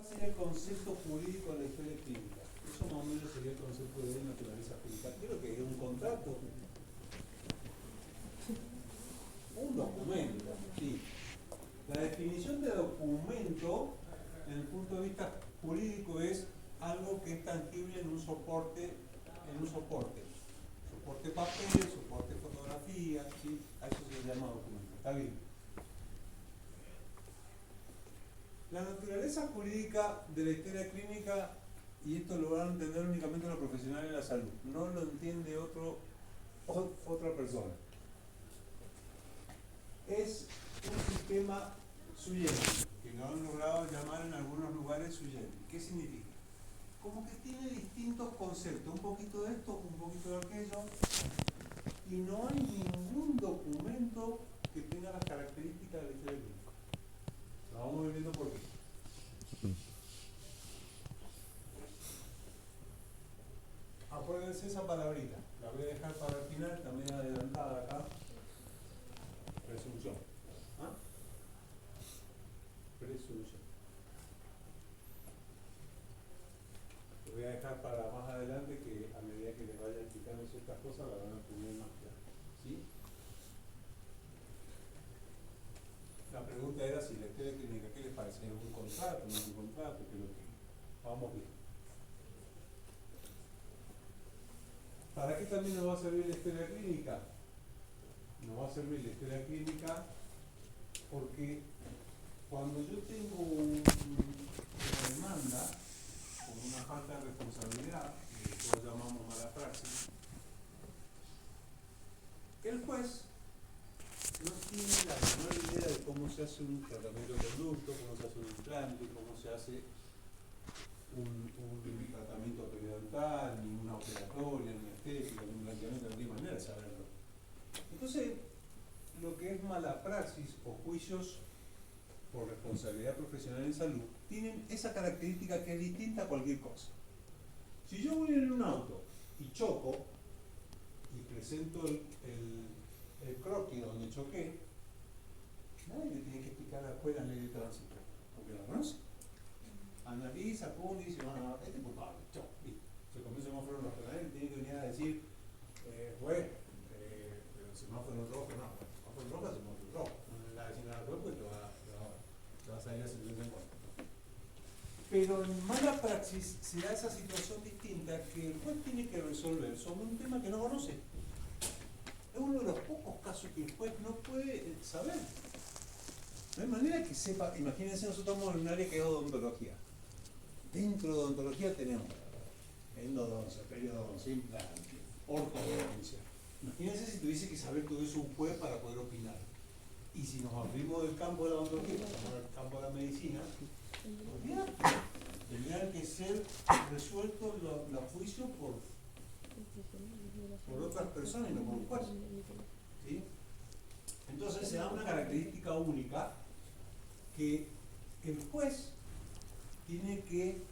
sería el concepto jurídico de la historia clínica? Eso más o menos sería el concepto de naturaleza jurídica. Creo que es un contrato, un documento, sí. La definición de documento, en el punto de vista jurídico, es algo que es tangible en un soporte, soporte papel, soporte fotografía, ¿sí? A eso se llama documento. Está bien. La naturaleza jurídica de la historia clínica, y esto lo van a entender únicamente los profesionales de la salud, no lo entiende otra persona. Es un sistema sui generis, que lo han logrado llamar en algunos lugares sui generis. ¿Qué significa? Como que tiene distintos conceptos, un poquito de esto, un poquito de aquello, y no hay ningún documento que tenga las características de la historia clínica. Lo vamos viendo por qué. Acuérdense esa palabrita, la voy a dejar para el final, también adelantada acá. Presunción. ¿Ah? Presunción. Lo voy a dejar para más adelante, que a medida que les vaya explicando ciertas cosas la van a tener más clara. ¿Sí? La pregunta era si la historia clínica, ¿qué les parece? ¿Es un contrato? ¿No es un contrato? ¿Qué es lo que? Vamos bien. ¿Para qué también nos va a servir la historia clínica? Nos va a servir la historia clínica porque cuando yo tengo una demanda con una falta de responsabilidad, que nosotros llamamos mala praxis, el juez no tiene la menor idea de cómo se hace un tratamiento de conducto, cómo se hace un implante, cómo se hace un tratamiento periodontal, ni una operatoria, ni estética, ni un blanqueamiento, no tiene manera de saberlo. Entonces, lo que es mala praxis o juicios por responsabilidad profesional en salud tienen esa característica que es distinta a cualquier cosa. Si yo voy en un auto y choco y presento el croquis donde choqué, nadie le tiene que explicar después la ley de tránsito, porque la conoce. Analiza, pone y dice, bueno, este es culpable, chao, listo. Se comió el semáforo rojo, nadie le tiene que venir a decir, juez, pero el semáforo rojo, no, el semáforo rojo es el semáforo rojo. No le va a decir nada al juez, pues te va a salir a 70 en cuenta. Pero en mala praxis se da esa situación distinta que el juez tiene que resolver sobre un tema que no conoce. Es uno de los pocos casos que el juez no puede saber. No hay manera que sepa. Imagínense, nosotros estamos en un área que es odontología. Dentro de odontología tenemos endodoncia, periodoncia, implante, ortodoncia. Imagínense si tuviese que saber todo eso un juez para poder opinar. Y si nos abrimos del campo de la odontología, pasamos al campo de la medicina, olvídate, tendrían que ser resueltos los juicios por otras personas y no por un juez. ¿Sí? Entonces se da una característica única, que el juez tiene que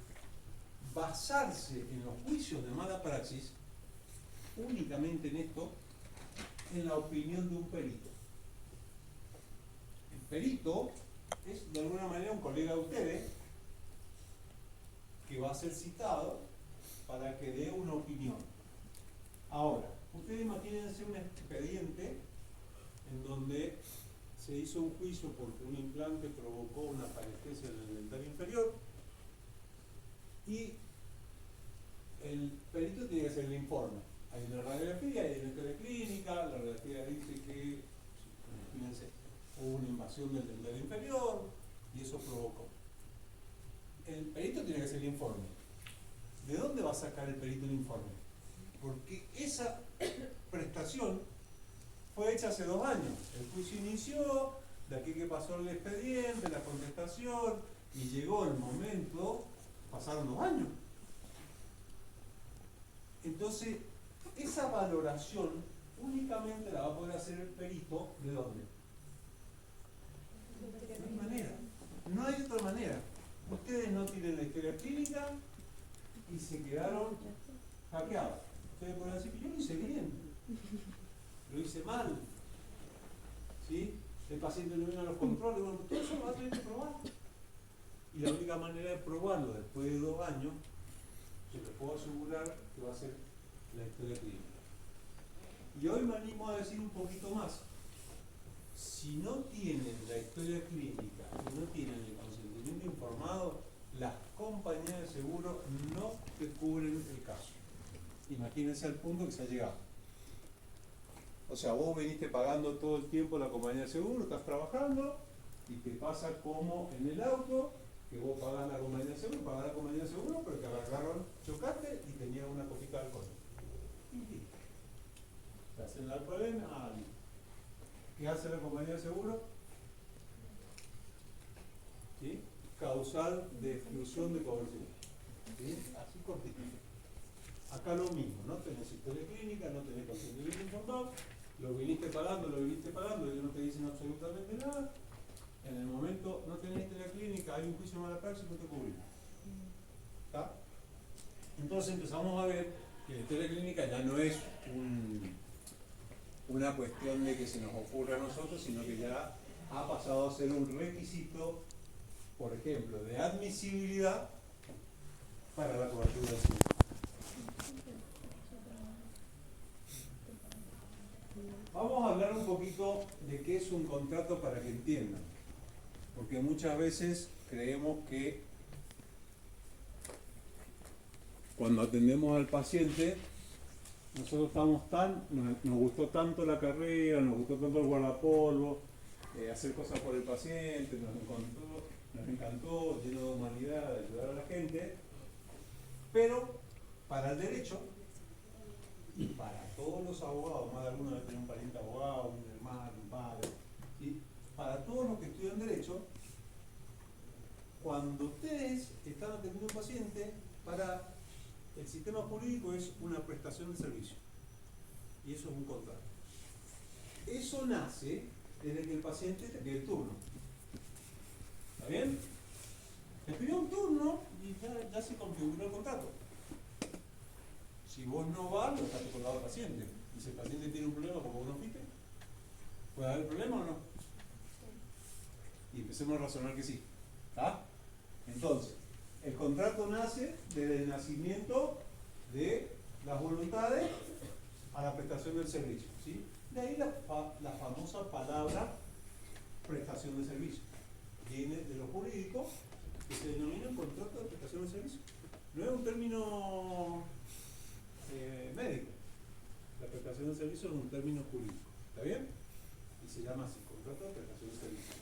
basarse en los juicios de mala praxis, únicamente en esto, en la opinión de un perito. El perito es de alguna manera un colega de ustedes que va a ser citado para que dé una opinión. Ahora, ustedes imagínense un expediente en donde se hizo un juicio porque un implante provocó una parestesia en el dentario inferior y el perito tiene que hacer el informe. Hay una radiografía, hay una historia clínica, la radiografía dice que, fíjense, hubo una invasión del dentario inferior y eso provocó. El perito tiene que hacer el informe. ¿De dónde va a sacar el perito el informe? Porque esa prestación fue hecha hace 2 años. El juicio inició, de aquí que pasó el expediente, la contestación, y llegó el momento, pasaron 2 años. Entonces, esa valoración únicamente la va a poder hacer el perito, ¿de dónde? No hay manera. No hay otra manera. Ustedes no tienen la historia clínica y se quedaron hackeados. Ustedes pueden decir que yo lo hice bien, lo hice mal, ¿sí? El paciente no vino a los controles, bueno, todo eso lo va a tener que probar. y la única manera de probarlo después de 2 años, yo les puedo asegurar que va a ser la historia clínica. Y hoy me animo a decir un poquito más. Si no tienen la historia clínica, si no tienen el consentimiento informado, las compañías de seguro no te cubren el caso. Imagínense al punto que se ha llegado. O sea, vos veniste pagando todo el tiempo la compañía de seguro, estás trabajando y te pasa como en el auto, que vos pagás la compañía de seguro, pero te agarraron, chocaste y tenías una copita de alcohol. Y listo. Te hacen la alcoholina, listo. ¿Qué hace la compañía de seguro? ¿Sí? Causal de exclusión de cobertura. ¿Sí? Así cortito. Acá lo mismo, no tenés historia clínica, no tenés consentimiento informado, lo viniste pagando, ellos no te dicen absolutamente nada. En el momento no tenés historia clínica, hay un juicio de mala praxis, no te cubrimos. ¿Está? Entonces empezamos a ver que la historia clínica ya no es una cuestión de que se nos ocurra a nosotros, sino que ya ha pasado a ser un requisito, por ejemplo, de admisibilidad para la cobertura del seguro. Vamos a hablar un poquito de qué es un contrato para que entiendan, porque muchas veces creemos que cuando atendemos al paciente, nosotros nos gustó tanto la carrera, nos gustó tanto el guardapolvo, hacer cosas por el paciente, nos encantó, lleno de humanidad, de ayudar a la gente, pero para el derecho, y para todos los abogados, más de alguno debe tener un pariente abogado, un hermano, un padre, ¿sí? Para todos los que estudian derecho, cuando ustedes están atendiendo a un paciente, para el sistema jurídico es una prestación de servicio, y eso es un contrato. Eso nace desde que el paciente te pide el turno. ¿Está bien? Te pidió un turno y ya se configuró el contrato. Si vos no vas, lo estás colgado al paciente. Y si el paciente tiene un problema porque vos no fuiste, ¿puede haber problema o no? Y empecemos a razonar que sí. ¿Está? Entonces, el contrato nace desde el nacimiento de las voluntades a la prestación del servicio. ¿Sí? De ahí la famosa palabra prestación de servicio. Viene de lo jurídico, que se denomina contrato de prestación de servicio. No es un término médico. La prestación de servicio es un término jurídico. ¿Está bien? Y se llama así, contrato de prestación de servicio.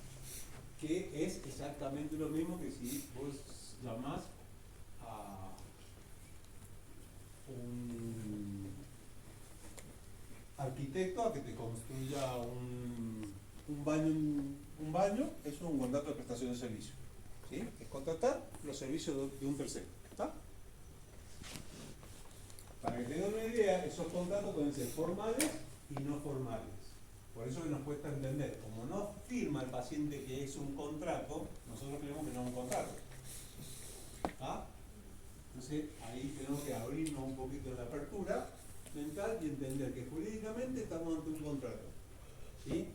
Que es exactamente lo mismo que si vos llamás a un arquitecto a que te construya un baño, eso es un contrato de prestación de servicio. ¿Sí? Es contratar los servicios de un tercero. ¿Está? Para que tengan una idea, esos contratos pueden ser formales y no formales. Por eso que nos cuesta entender. Como no firma el paciente que es un contrato, nosotros creemos que no es un contrato. ¿Ah? Entonces ahí tenemos que abrirnos un poquito de la apertura mental y entender que jurídicamente estamos ante un contrato. ¿Sí?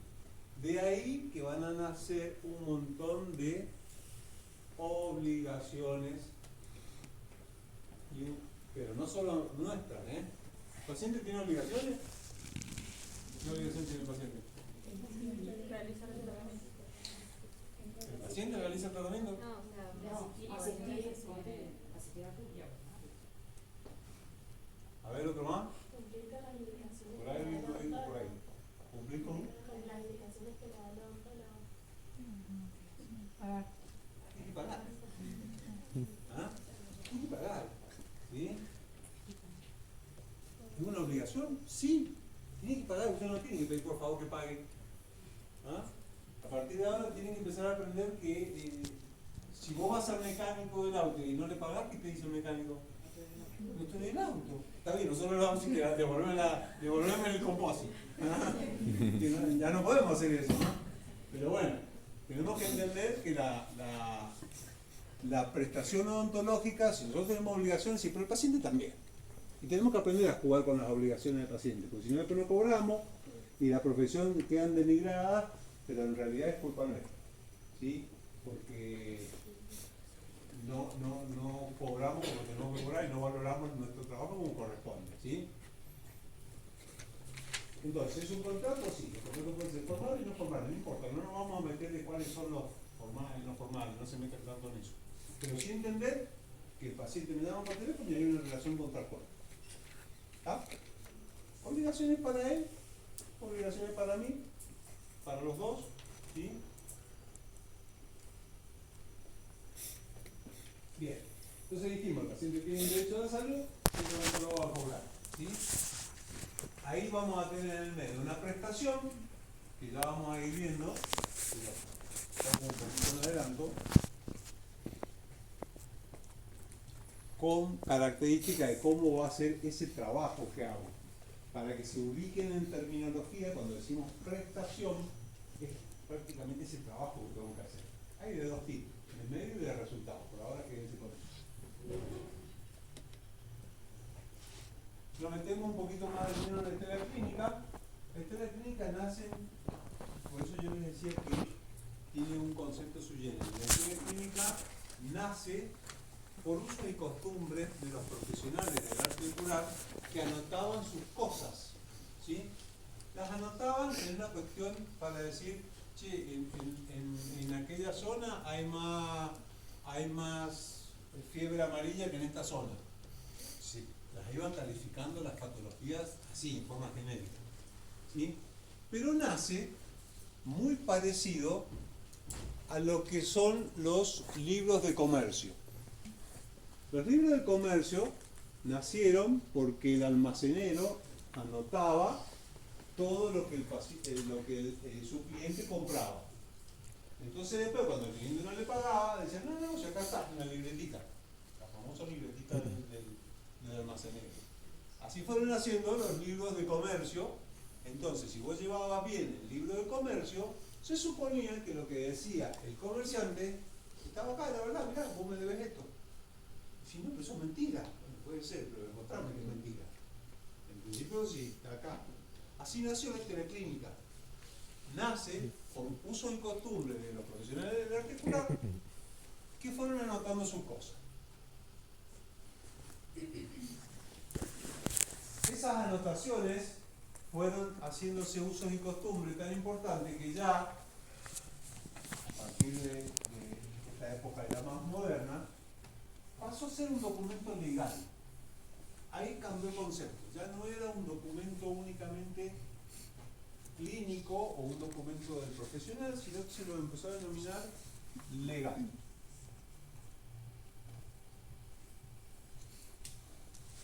De ahí que van a nacer un montón de obligaciones, pero no solo nuestras. ¿El paciente tiene obligaciones? ¿Qué obligación tiene el paciente? ¿El paciente realiza el tratamiento? No, asistir A ver, otro más. cumplir con las indicaciones Por ahí, por ahí. Cumplir con. con las indicaciones que le da el odontólogo. Tiene que pagar. ¿Ah? Tiene que pagar. ¿Sí? ¿Es una obligación? Sí. Tiene que pagar, usted no tiene que pedir por favor que pague. ¿Ah? A partir de ahora tienen que empezar a aprender que si vos vas al mecánico del auto y no le pagás, ¿qué te dice el mecánico? No estoy del auto. Está bien, nosotros le vamos a decir que devolverme el compósito. ¿Ah? Ya no podemos hacer eso, ¿no? Pero bueno, tenemos que entender que la prestación odontológica, si nosotros tenemos obligaciones, sí, pero el paciente también. Y tenemos que aprender a jugar con las obligaciones del paciente, porque si no, después no cobramos y la profesión quedan denigradas, pero en realidad es culpa nuestra. ¿Sí? Porque no cobramos como tenemos que cobrar y no valoramos nuestro trabajo como corresponde, ¿sí? Entonces, ¿es un contrato? Sí, el contrato puede ser formal y no formal, no importa, no nos vamos a meter de cuáles son los formales y no formales, no se metan tanto en eso. Pero sí entender que el paciente me llama por teléfono y hay una relación contractual. ¿Está? Obligaciones para él, obligaciones para mí, para los dos, ¿sí? Bien, entonces dijimos, el paciente tiene un derecho a la salud, simplemente lo va a cobrar, ¿sí? Ahí vamos a tener en el medio una prestación, que ya vamos a ir viendo, estamos un poquito en adelanto, con características de cómo va a ser ese trabajo que hago. Para que se ubiquen en terminología, cuando decimos prestación, es prácticamente ese trabajo que tengo que hacer. Hay de dos tipos, de medio y de resultado. Por ahora quédense con eso. Lo metemos un poquito más de lleno en la historia clínica. La historia clínica nace, por eso yo les decía que tiene un concepto sui generis. La historia clínica nace por uso y costumbres de los profesionales del arte de curar que anotaban sus cosas, ¿sí? Las anotaban en una cuestión para decir, che, en aquella zona hay más fiebre amarilla que en esta zona. Sí, las iban calificando las patologías así, en forma genérica, ¿sí? Pero nace muy parecido a lo que son los libros de comercio. Los libros de comercio nacieron porque el almacenero anotaba todo lo que, su cliente compraba. Entonces después, cuando el cliente no le pagaba, decían, no, si acá está, en la libretita, la famosa libretita del almacenero. Así fueron haciendo los libros de comercio. Entonces, si vos llevabas bien el libro de comercio, se suponía que lo que decía el comerciante estaba acá, la verdad, mirá, vos me debes esto. Si no, pero eso es mentira. Bueno, puede ser, pero demostrame que es mentira. En principio, sí, está acá. Así nació la historia clínica. Nace por uso y costumbre de los profesionales del arte curar que fueron anotando sus cosas. Esas anotaciones fueron haciéndose usos y costumbres tan importantes que ya, a partir de esta época ya más moderna, pasó a ser un documento legal. Ahí cambió el concepto. Ya no era un documento únicamente clínico o un documento del profesional, sino que se lo empezó a denominar legal.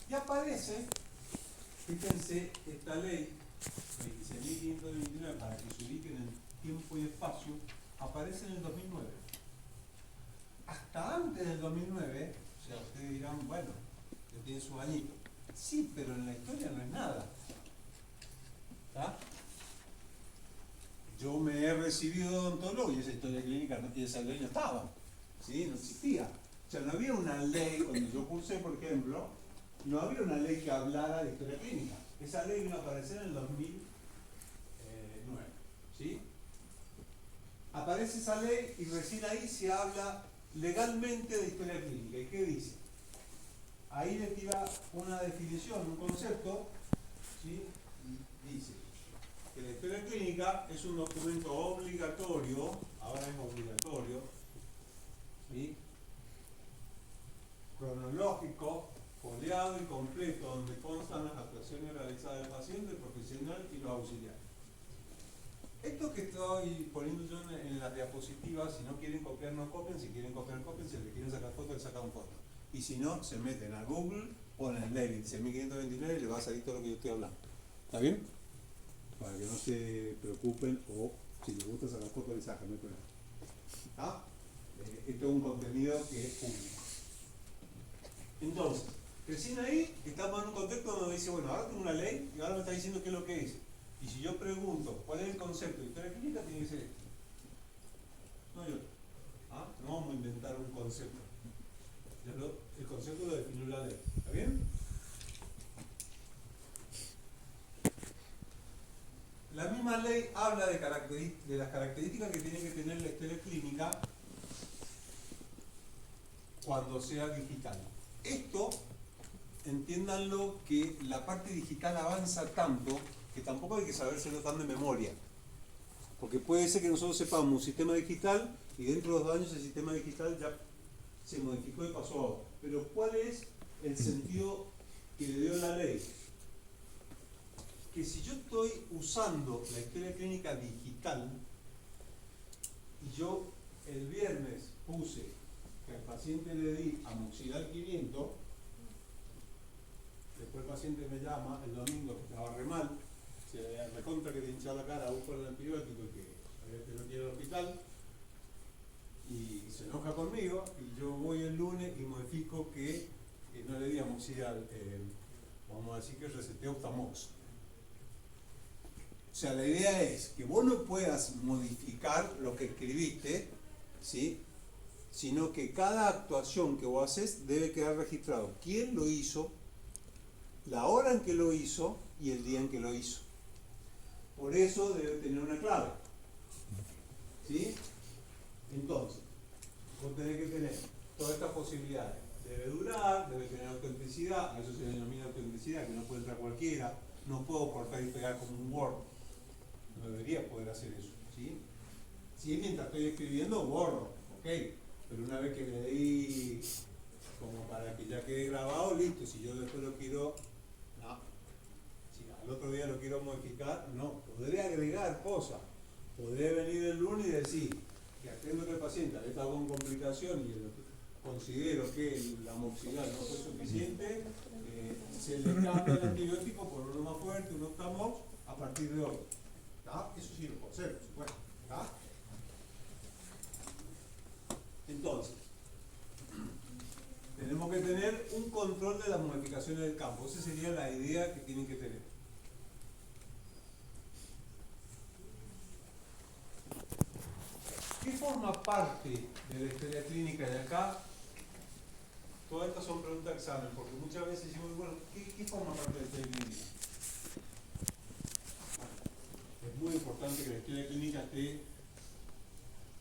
Y aparece, fíjense, esta ley 26.529, para que se ubiquen en tiempo y espacio, aparece en el 2009. Hasta antes del 2009, o sea, ustedes dirán, bueno, que tiene su añito. Sí, pero en la historia no es nada. ¿Está? Yo me he recibido de odontólogo y esa historia clínica y esa ley no estaba, ¿sí? No existía. O sea, no había una ley, cuando yo cursé, por ejemplo, no había una ley que hablara de historia clínica. Esa ley vino a aparecer en el 2009, ¿sí? Aparece esa ley y recién ahí se habla legalmente de historia clínica. ¿Y qué dice? Ahí le tira una definición, un concepto, ¿sí? Dice que la historia clínica es un documento obligatorio, ahora es obligatorio, ¿sí? Cronológico, foliado y completo, donde constan las actuaciones realizadas del paciente, el profesional y los auxiliares. Esto que estoy poniendo yo en las diapositivas, si no quieren copiar, no copien, si quieren copiar, copien, si le quieren sacar fotos, le sacan fotos. Y si no, se meten a Google, ponen Levy 16529 y les va a salir todo lo que yo estoy hablando. ¿Está bien? Para que no se preocupen o si les gusta sacar fotos, les sacan, no hay problema. ¿Ah? Esto es un contenido que es público. Entonces, recién ahí estamos en un contexto donde dice, bueno, ahora tengo una ley y ahora me está diciendo qué es lo que es. Y si yo pregunto cuál es el concepto de historia clínica, tiene que ser esto. No yo. ¿Ah? No vamos a inventar un concepto. El concepto lo definió la ley. ¿Está bien? La misma ley habla de las características que tiene que tener la historia clínica cuando sea digital. Esto, entiéndanlo, que la parte digital avanza tanto que tampoco hay que sabérselo tan de memoria. Porque puede ser que nosotros sepamos un sistema digital y dentro de 2 años el sistema digital ya se modificó y pasó a otro. Pero ¿cuál es el sentido que le dio la ley? Que si yo estoy usando la historia clínica digital y yo el viernes puse que al paciente le di amoxidal 500, después el paciente me llama el domingo que estaba re mal, se recontra que te hinchaba la cara, busco el antibiótico y que sabía que no quiere ir al hospital, y se enoja conmigo, y yo voy el lunes y modifico que no le di amoxidal, vamos a decir que receté Optamox. O sea, la idea es que vos no puedas modificar lo que escribiste, ¿sí? Sino que cada actuación que vos haces debe quedar registrado. ¿Quién lo hizo? La hora en que lo hizo y el día en que lo hizo. Por eso debe tener una clave. ¿Sí? Entonces, vos tenés que tener todas estas posibilidades. Debe durar, debe tener autenticidad, a eso se denomina autenticidad, que no puede entrar cualquiera. No puedo cortar y pegar como un Word. No debería poder hacer eso. ¿Sí? Si mientras estoy escribiendo, borro. ¿Ok? Pero una vez que le di como para que ya quede grabado, listo. Si yo después lo quiero, no. Si al otro día lo quiero modificar, no. Podré agregar cosas. Podré venir el lunes y decir que atiendo que el paciente está con complicación y considero que la amoxidal no fue suficiente, se le cambia el antibiótico por uno más fuerte, un Optamox, a partir de hoy. ¿Tá? Eso sí lo puedo hacer, por supuesto. ¿Tá? Entonces, tenemos que tener un control de las modificaciones del campo. Esa sería la idea que tienen que tener. ¿Qué forma parte de la historia clínica de acá? Todas estas son preguntas de examen, porque muchas veces decimos, bueno, ¿qué forma parte de la historia clínica? Es muy importante que la historia clínica esté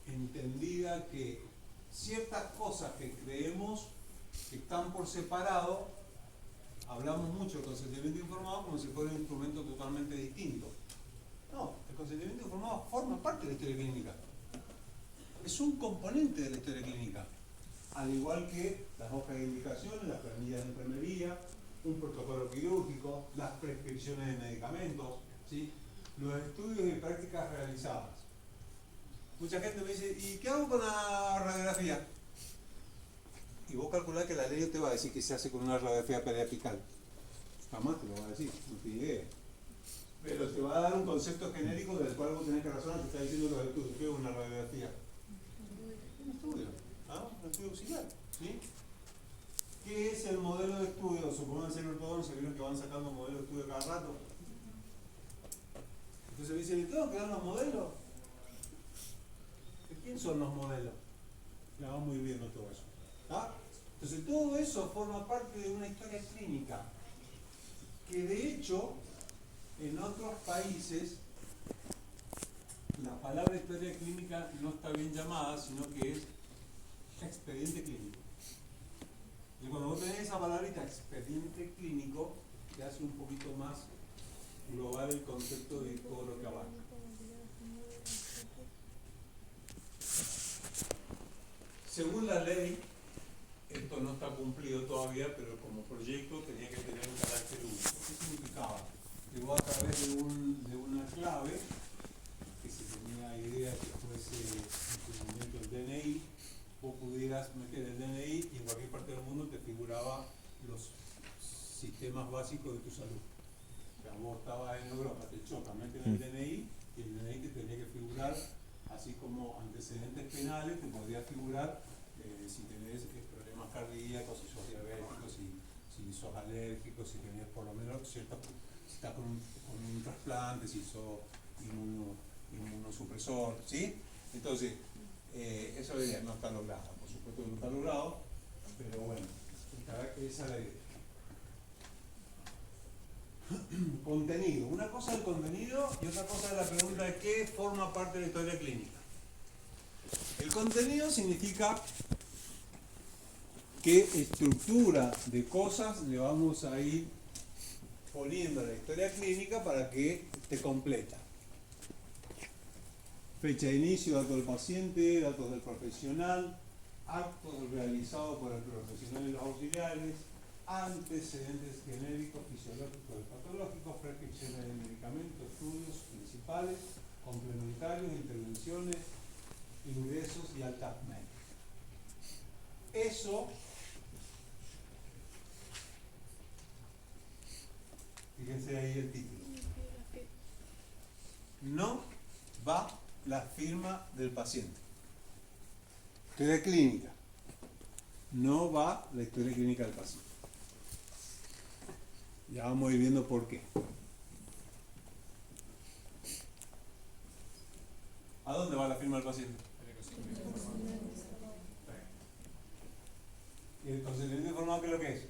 entendida, que ciertas cosas que creemos que están por separado, hablamos mucho del consentimiento informado como si fuera un instrumento totalmente distinto. No, el consentimiento informado forma parte de la historia clínica. Es un componente de la historia clínica. Al igual que las hojas de indicaciones, las planillas de enfermería, un protocolo quirúrgico, las prescripciones de medicamentos, ¿sí? Los estudios y prácticas realizadas. Mucha gente me dice, ¿y qué hago con la radiografía? Y vos calculás que la ley te va a decir que se hace con una radiografía periapical. Jamás te lo va a decir, no tiene idea. Pero te va a dar un concepto genérico del cual vos tenés que razonar, te está diciendo los estudios. ¿Qué es una radiografía? Un estudio, ¿ah? Un estudio auxiliar, ¿sí? ¿Qué es el modelo de estudio? Supongan ser ortodoncia, vieron que van sacando modelos de estudio cada rato. Entonces me dicen, ¿y tengo que dar los modelos? ¿De quién son los modelos? Ya vamos a ir viendo todo eso. ¿Ah? Entonces todo eso forma parte de una historia clínica que de hecho en otros países la palabra historia clínica no está bien llamada, sino que es expediente clínico. Y cuando vos tenés esa palabrita expediente clínico, te hace un poquito más global el concepto de todo lo que abarca. Según la ley, esto no está cumplido todavía, pero como proyecto tenía que tener un carácter único. ¿Qué significaba? Que vos a través de una clave, que se tenía idea que fuese en su momento el DNI, vos pudieras meter el DNI y en cualquier parte del mundo te figuraba los sistemas básicos de tu salud. O sea, vos estabas en Europa, te chocan, meten el DNI y el DNI te tenía que figurar, así como antecedentes penales, te podría figurar si tenés problemas cardíacos, si sos diabético, si sos alérgico, si tenés por lo menos cierta, si estás con un trasplante, si sos inmunosupresor, ¿sí? Entonces, eso no está logrado, por supuesto que no está logrado, pero bueno, esa es la idea. Contenido. Una cosa es el contenido y otra cosa es la pregunta de qué forma parte de la historia clínica. El contenido significa qué estructura de cosas le vamos a ir poniendo a la historia clínica para que esté completa. Fecha de inicio, datos del paciente, datos del profesional, actos realizados por el profesional y los auxiliares, antecedentes genéricos, fisiológicos y patológicos, prescripciones de medicamentos, estudios principales, complementarios, intervenciones, ingresos y altas médicas. Eso, fíjense ahí el título, no va la firma del paciente. Historia clínica. No va la historia clínica del paciente. Ya vamos a ir viendo por qué. ¿A dónde va la firma del paciente? ¿Y el consentimiento informado qué es lo que es?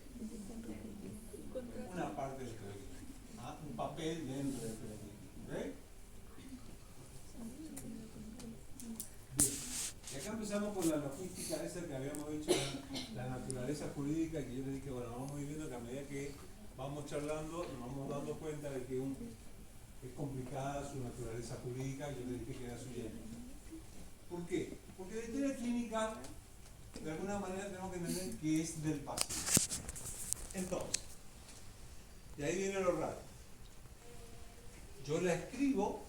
Una parte de la historia clínica. Un papel dentro de la historia clínica. ¿Ok? Bien. Y acá empezamos con la logística esa que habíamos hecho, la naturaleza jurídica, que yo les dije, bueno, vamos a ir viendo que a medida que vamos charlando, nos vamos dando cuenta de que es complicada su naturaleza jurídica, yo les dije que era suyente. ¿Por qué? Porque la historia clínica, de alguna manera tenemos que entender que es del paciente. Entonces, y ahí viene lo raro. Yo la escribo,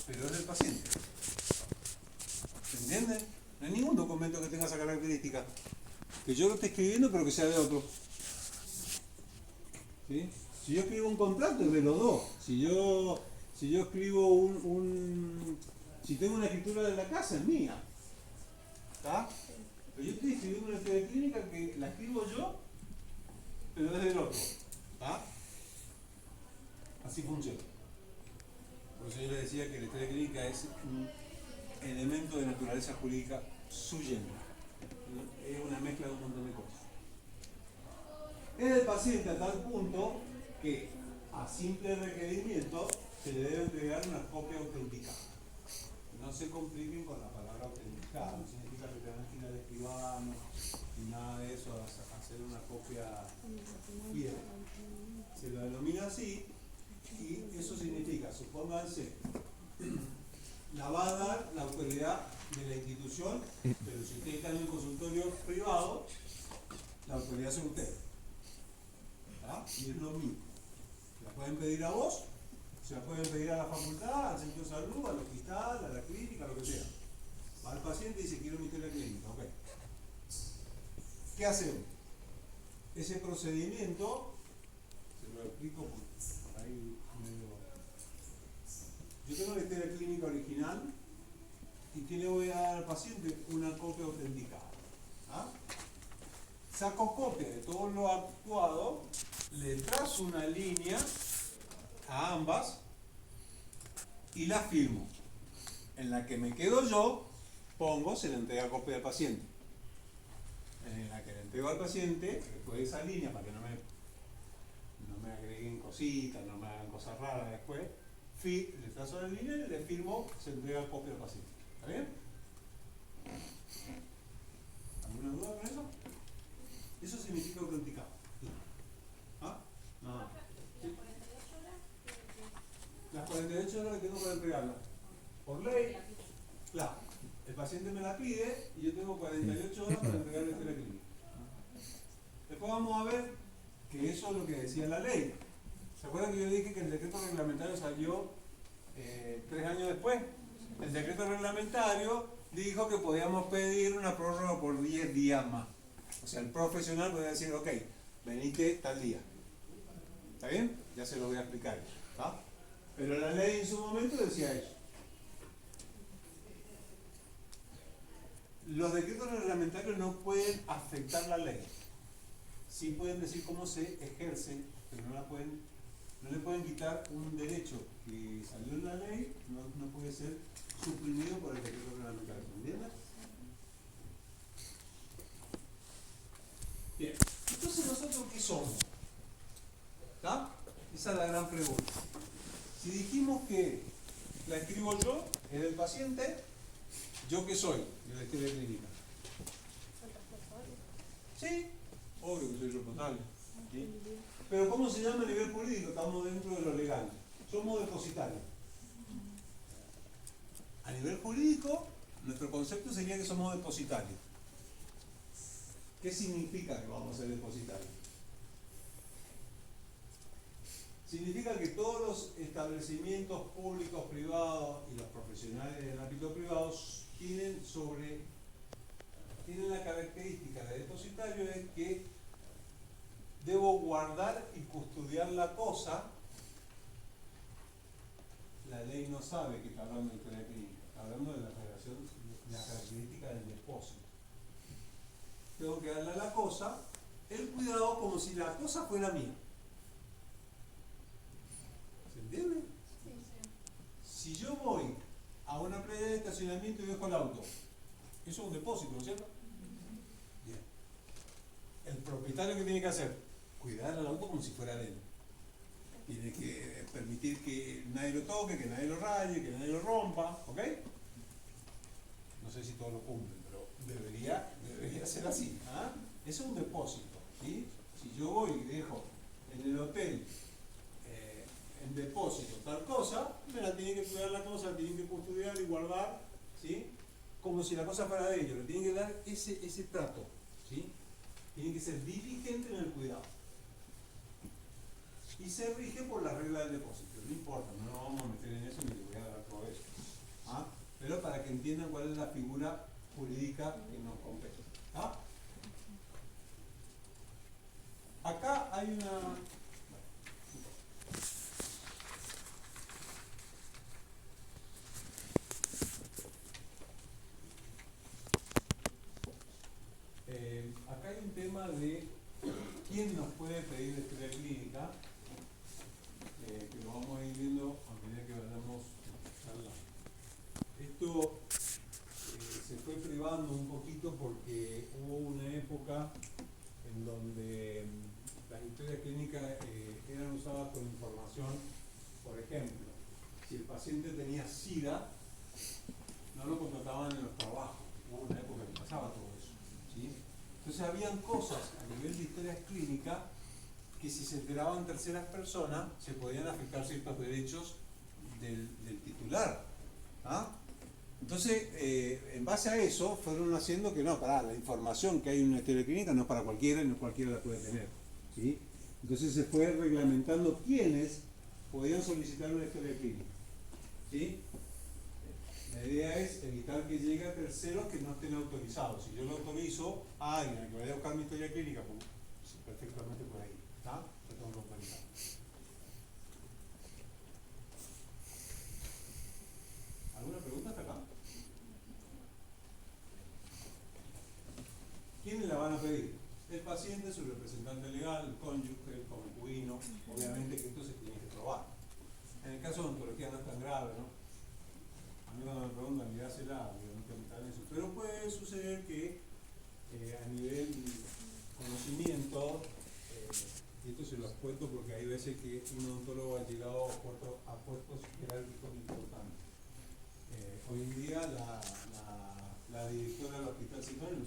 pero es del paciente. ¿Se entiende? No hay ningún documento que tenga esa característica. Que yo lo esté escribiendo, pero que sea de otro. ¿Sí? Si yo escribo un contrato, es de los dos. Si yo escribo si tengo una escritura de la casa, es mía. ¿Está? Pero yo estoy escribiendo una historia clínica que la escribo yo, pero es del otro. ¿Está? Así funciona. Por eso yo les decía que la historia clínica es un elemento de naturaleza jurídica suyente. Es una mezcla de un montón de cosas. Es del paciente a tal punto que a simple requerimiento se le debe entregar una copia autenticada. No se compliquen con la palabra autenticada, no significa que tengan que ir al escribano ni nada de eso, a hacer una copia fiel. Se lo denomina así y eso significa, supónganse, la va a dar la autoridad de la institución, pero si usted está en un consultorio privado, la autoridad son ustedes. ¿Ah? Y es lo mismo. Se la pueden pedir a vos, se la pueden pedir a la facultad, al centro de salud, al hospital, a la clínica, lo que sea. Va al paciente y dice, quiero mi historia clínica. Ok. ¿Qué hacemos? Ese procedimiento, se lo explico por ahí medio. Yo tengo la historia clínica original y ¿qué le voy a dar al paciente? Una copia autenticada. ¿Ah? Saco copia de todo lo actuado, le trazo una línea a ambas y la firmo. En la que me quedo yo, pongo, se le entrega copia al paciente. En la que le entrego al paciente, después de esa línea, para que no me agreguen cositas, no me hagan cosas raras después, le trazo la línea y le firmo, se entrega copia al paciente. ¿Está bien? ¿Alguna duda con eso? Eso significa autenticado. ¿Ah? No. ¿Sí? Las 48 horas que tengo para entregarla. Por ley, claro. El paciente me la pide y yo tengo 48 horas para entregar la historia clínica. Después vamos a ver que eso es lo que decía la ley. ¿Se acuerdan que yo dije que el decreto reglamentario salió 3 años después? El decreto reglamentario dijo que podíamos pedir una prórroga por 10 días más. O sea, el profesional podía decir, ok, venite tal día. ¿Está bien? Ya se lo voy a explicar. ¿Está? Pero la ley en su momento decía eso. Los decretos reglamentarios no pueden afectar la ley. Sí pueden decir cómo se ejerce, pero no le pueden quitar un derecho que salió en la ley, no puede ser suprimido por el decreto reglamentario. ¿Entiendes? Bien, entonces nosotros ¿qué somos? ¿Está? Esa es la gran pregunta. Si dijimos que la escribo yo, es del paciente, ¿yo qué soy? De la historia clínica. Sí, obvio que soy responsable. ¿Sí? Pero ¿cómo se llama a nivel jurídico? Estamos dentro de lo legal. Somos depositarios. A nivel jurídico, nuestro concepto sería que somos depositarios. ¿Qué significa que vamos a ser depositarios? Significa que todos los establecimientos públicos, privados y los profesionales del ámbito privado tienen la característica de depositario de que debo guardar y custodiar la cosa. La ley no sabe que está hablando de historia clínica, está hablando de la característica del depósito. Tengo que darle a la cosa el cuidado como si la cosa fuera mía. ¿Se entiende? Sí, Si yo voy a una playa de estacionamiento y dejo el auto, eso es un depósito, ¿no es cierto? Bien. El propietario, ¿qué tiene que hacer? Cuidar al auto como si fuera de él. Tiene que permitir que nadie lo toque, que nadie lo raye, que nadie lo rompa, ¿ok? No sé si todos lo cumplen, pero debería ser así. ¿Ah? Eso es un depósito, ¿sí? Si yo voy y dejo en el hotel en depósito tal cosa, me la tienen que cuidar la cosa, la tienen que custodiar y guardar, ¿sí? Como si la cosa fuera de ellos, le tienen que dar ese trato, ¿sí? Tienen que ser diligentes en el cuidado. Y se rige por la regla del depósito, no importa, no nos vamos a meter en eso ni les voy a dar todo eso. ¿Ah? Pero para que entiendan cuál es la figura jurídica que nos compete. ¿Ah? Acá hay una... acá hay un tema de quién nos puede pedir historia clínica, que lo vamos a ir viendo a medida que vayamos charlando. Esto se fue privando un poquito porque hubo una época en donde las historias clínicas eran usadas con información. Por ejemplo, si el paciente tenía SIDA, no lo contrataban en los trabajos. Hubo una época que pasaba todo eso, ¿sí? Entonces habían cosas a nivel de historias clínicas que si se enteraban terceras personas se podían afectar ciertos derechos del titular. ¿Ah? Entonces, en base a eso, fueron haciendo que no, la información que hay en una historia clínica no es para cualquiera y no cualquiera la puede tener, ¿sí? Entonces se fue reglamentando quiénes podían solicitar una historia clínica, ¿sí? La idea es evitar que llegue a terceros que no estén autorizados. Si yo lo autorizo a alguien que vaya a buscar mi historia clínica, pues, perfectamente por ahí, ¿está? Lo tengo que autorizar. ¿Alguna pregunta hasta acá? ¿Quiénes la van a pedir? El paciente, su representante legal, el cónyuge, el concubino, obviamente que esto se tiene que probar. En el caso de ontología no es tan grave, ¿no? A mí cuando me preguntan, mirásela, digo, no te metas en eso. Pero puede suceder que a nivel conocimiento, y esto se los cuento porque hay veces que un odontólogo ha llegado a puestos jerárquicos importantes. Hoy en día la directora del Hospital Sigón